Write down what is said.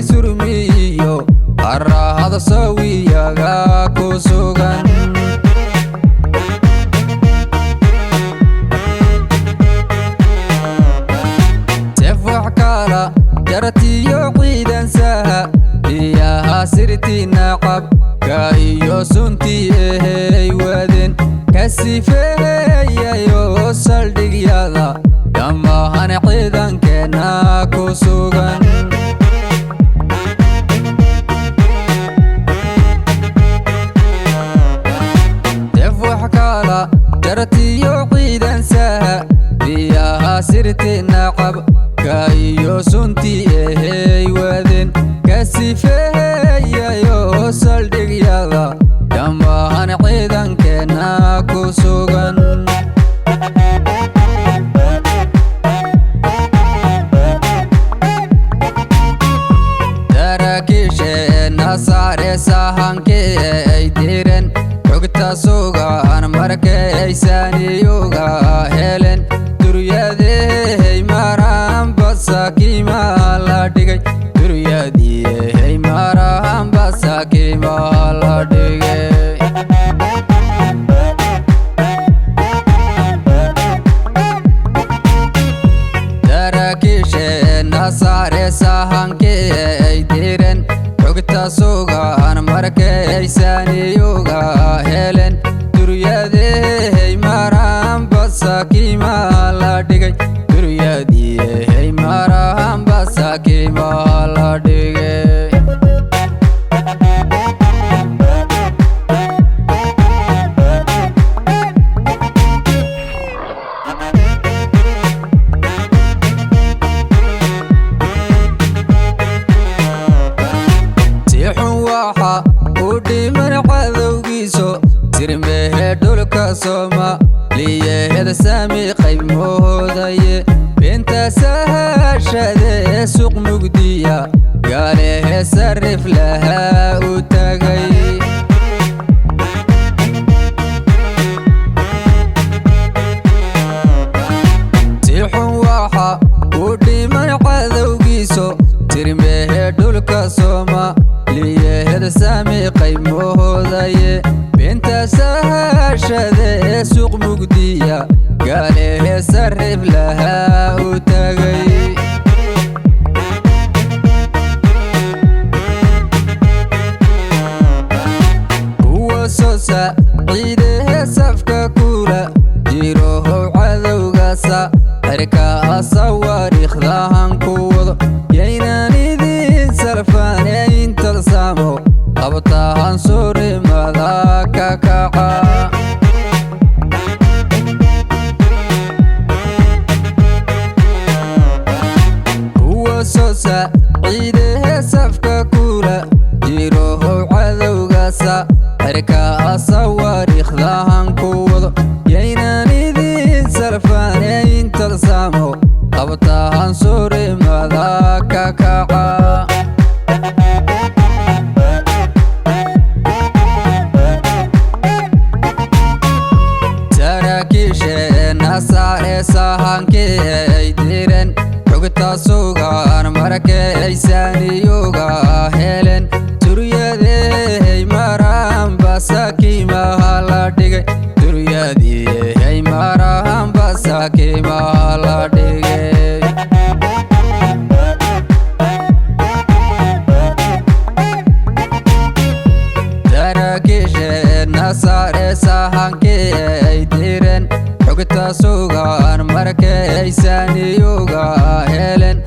surmiyo arahada sawiyaga kusugan tefwax kala jaratiyo ciidan saha iyaha sirti naqab kaiyo sunti ehey waden kasifeeyayo saldhigyada dhammaan ciidankeena kusugan jaratiyo ciidan saha iyaha sirti naqab kaiyo sunti ehey waden kasifeeyayo saldhigyada dhammaan ciidankeena kusugan saraakiisheena saare sahankii ay diren xogta sugan markaysan iyaga helen duryadey maraan basakiima la dhigay duryadey maraan basakiima la dhigay saraakiisheena saare sahankii ay diren xogta sugan markaysan iyaga helen duryadey maraan basakiima la dhigay duryadey maraan basakiima la dhigay udhiman cadowgiiso sirmehe dhulka Soomaaliyeed saami qayb moodaye beenta sahashade suuq mugdiya gaalehe sarif lahaa u tagay sixun waxa udhiman cadowgiiso sirmehe dhulka Soomaaliyeed saami qayb moodaye beenta sahashade suuq mugdiya gaalehe sarif lahaa u tagay kuwa soo saaciidehe safka kula jirohow cadowgaasa xirkaa sawaariikhdahan ku wado yaynan idin salfaaneyn talsaamo qabtahan surimada ka kaca kuwa soo saaciidehe safka kula jirohow cadowgaasa xirkaa sawaariikhdahan ku wado yaynan idin salfaaneyn talsaamo qabtahan surimada ka kaca saraakiisheena saare sahankii ay diren xogta sugan markaysan iyaga helen duryadey maraan basakiima la dhigay duryadey maraan basakiima la dhigay saraakiisheena saare sahankii ay diren xogta sugan markaysan iyaga helen